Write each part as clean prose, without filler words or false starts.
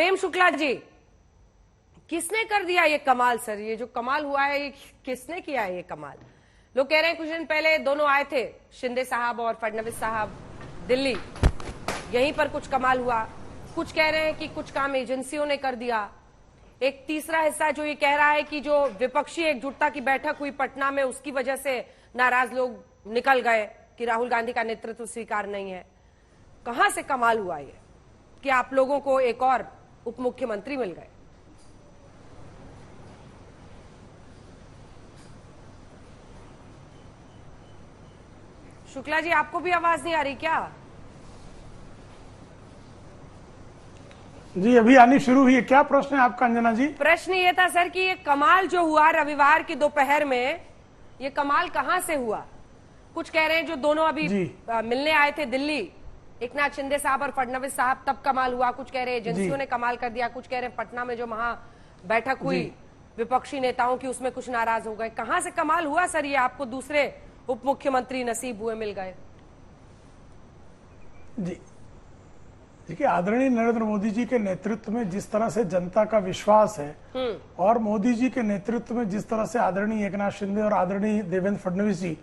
प्रेम शुक्ला जी, किसने कर दिया ये कमाल सर? ये जो कमाल हुआ है, ये किसने किया है ये कमाल? लोग कह रहे हैं कुछ दिन पहले दोनों आए थे, शिंदे साहब और फडणवीस साहब, दिल्ली, यहीं पर कुछ कमाल हुआ। कुछ कह रहे हैं कि कुछ काम एजेंसियों ने कर दिया। एक तीसरा हिस्सा जो ये कह रहा है कि जो विपक्षी एकजुटता की बैठक हुई पटना में, उसकी वजह से नाराज लोग निकल गए कि राहुल गांधी का नेतृत्व स्वीकार नहीं है। कहां से कमाल हुआ ये कि आप लोगों को एक और उप मुख्यमंत्री मिल गए? शुक्ला जी, आपको भी आवाज नहीं आ रही क्या? जी अभी आनी शुरू हुई है। क्या प्रश्न है आपका अंजना जी? प्रश्न ये था सर कि ये कमाल जो हुआ रविवार की दोपहर में, ये कमाल कहां से हुआ? कुछ कह रहे हैं जो दोनों अभी मिलने आए थे दिल्ली, एकनाथ शिंदे साहब और फडणवीस साहब, तब कमाल हुआ। कुछ कह रहे हैं एजेंसियों ने कमाल कर दिया। कुछ कह रहे हैं पटना में जो महा बैठक हुई विपक्षी नेताओं की, उसमें कुछ नाराज हो गए। कहां से कमाल हुआ सर? ये आपको दूसरे उप मुख्यमंत्री नसीब हुए, मिल गए? जी देखिए, आदरणीय नरेंद्र मोदी जी के नेतृत्व में जिस तरह से जनता का विश्वास है और मोदी जी के नेतृत्व में जिस तरह से आदरणीय एकनाथ शिंदे और आदरणीय देवेंद्र फडणवीस जी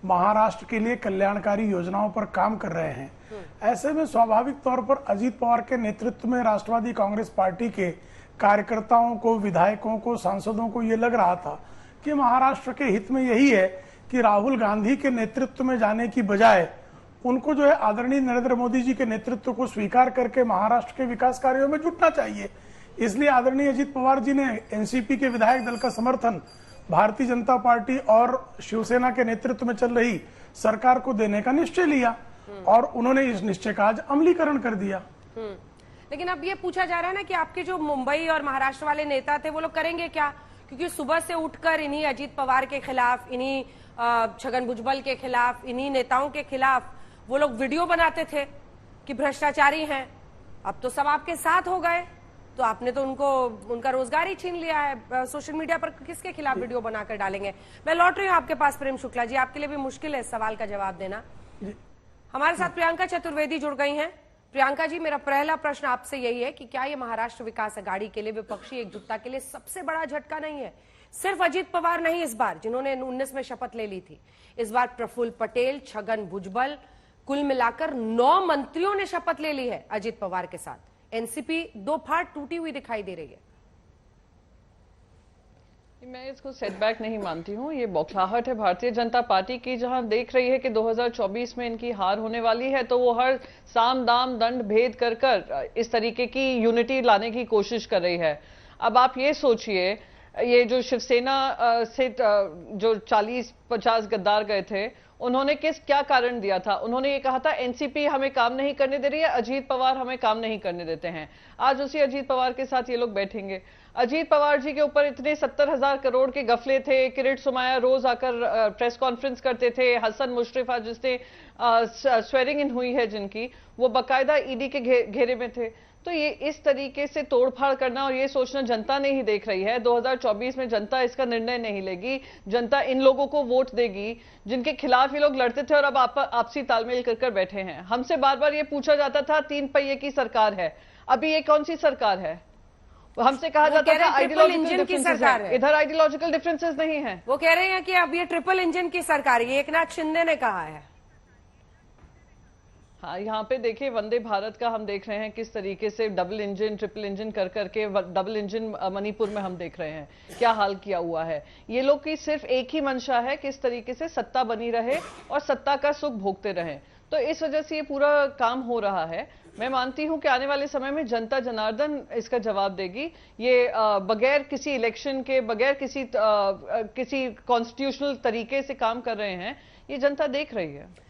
महाराष्ट्र के लिए कल्याणकारी योजनाओं पर काम कर रहे हैं, ऐसे में स्वाभाविक तौर पर अजीत पवार के नेतृत्व में राष्ट्रवादी कांग्रेस पार्टी के कार्यकर्ताओं को, विधायकों को, सांसदों को ये लग रहा था कि महाराष्ट्र के हित में यही है कि राहुल गांधी के नेतृत्व में जाने की बजाय उनको जो है आदरणीय नरेंद्र मोदी जी के नेतृत्व को स्वीकार करके महाराष्ट्र के विकास कार्यों में जुटना चाहिए। इसलिए आदरणीय अजीत पवार जी ने एनसीपी के विधायक दल का समर्थन भारतीय जनता पार्टी और शिवसेना के नेतृत्व में चल रही सरकार को देने का निश्चय लिया और उन्होंने इस निश्चय का आज अमलीकरण कर दिया। लेकिन अब ये पूछा जा रहा है ना कि आपके जो मुंबई और महाराष्ट्र वाले नेता थे वो लोग करेंगे क्या? क्योंकि सुबह से उठकर इन्हीं अजीत पवार के खिलाफ, इन्हीं छगन भुजबल के खिलाफ, इन्हीं नेताओं के खिलाफ वो लोग वीडियो बनाते थे कि भ्रष्टाचारी हैं। अब तो सब आपके साथ हो गए, तो आपने तो उनका रोजगार ही छीन लिया है। सोशल मीडिया पर किसके खिलाफ वीडियो बनाकर डालेंगे? मैं लौट रही हूँ आपके पास प्रेम शुक्ला जी, आपके लिए भी मुश्किल है इस सवाल का जवाब देना। हमारे साथ प्रियंका चतुर्वेदी जुड़ गई हैं। प्रियंका जी, मेरा पहला प्रश्न आपसे यही है कि क्या ये महाराष्ट्र विकास अघाड़ी के लिए, विपक्षी एकजुटता के लिए सबसे बड़ा झटका नहीं है? सिर्फ अजीत पवार नहीं इस बार, जिन्होंने 19 में शपथ ले ली थी, इस बार प्रफुल्ल पटेल, छगन भुजबल, कुल मिलाकर 9 मंत्रियों ने शपथ ले ली है अजीत पवार के साथ। एनसीपी दो फाड़ टूटी हुई दिखाई दे रही है। मैं इसको सेटबैक नहीं मानती हूँ, ये बौखलाहट है भारतीय जनता पार्टी की, जहां देख रही है कि 2024 में इनकी हार होने वाली है, तो वो हर साम दाम दंड भेद कर कर इस तरीके की यूनिटी लाने की कोशिश कर रही है। अब आप ये सोचिए, ये जो शिवसेना से जो 40-50 गद्दार गए थे, उन्होंने क्या कारण दिया था? उन्होंने ये कहा था एनसीपी हमें काम नहीं करने दे रही है, अजीत पवार हमें काम नहीं करने देते हैं। आज उसी अजीत पवार के साथ ये लोग बैठेंगे। अजीत पवार जी के ऊपर इतने 70,000 करोड़ के गफले थे, किरीट सोमाया रोज आकर प्रेस कॉन्फ्रेंस करते थे, हसन मुश्रीफ जिसने स्वेरिंग इन हुई है जिनकी, वो बाकायदा ईडी के घेरे में थे। तो ये इस तरीके से तोड़फाड़ करना और ये सोचना जनता नहीं देख रही है। 2024 में जनता इसका निर्णय नहीं लेगी, जनता इन लोगों को वोट देगी जिनके खिलाफ ये लोग लड़ते थे और अब आपसी तालमेल कर बैठे हैं। हमसे बार बार ये पूछा जाता था 3 पहिए की सरकार है, अभी ये कौन सी सरकार है? हमसे कहा जाता था आइडियोलॉजिकल डिफरेंसेस है, इधर आइडियोलॉजिकल डिफरेंसेस नहीं है। वो कह रहे हैं कि अब ये ट्रिपल इंजन की सरकार, ये एकनाथ शिंदे ने कहा है। हाँ, यहाँ पे देखिए वंदे भारत का हम देख रहे हैं किस तरीके से डबल इंजन, ट्रिपल इंजन कर करके, डबल इंजन मणिपुर में हम देख रहे हैं क्या हाल किया हुआ है। ये लोग की सिर्फ एक ही मंशा है, किस तरीके से सत्ता बनी रहे और सत्ता का सुख भोगते रहे। तो इस वजह से ये पूरा काम हो रहा है। मैं मानती हूं कि आने वाले समय में जनता जनार्दन इसका जवाब देगी। ये बगैर किसी इलेक्शन के, बगैर किसी कॉन्स्टिट्यूशनल तरीके से काम कर रहे हैं, ये जनता देख रही है।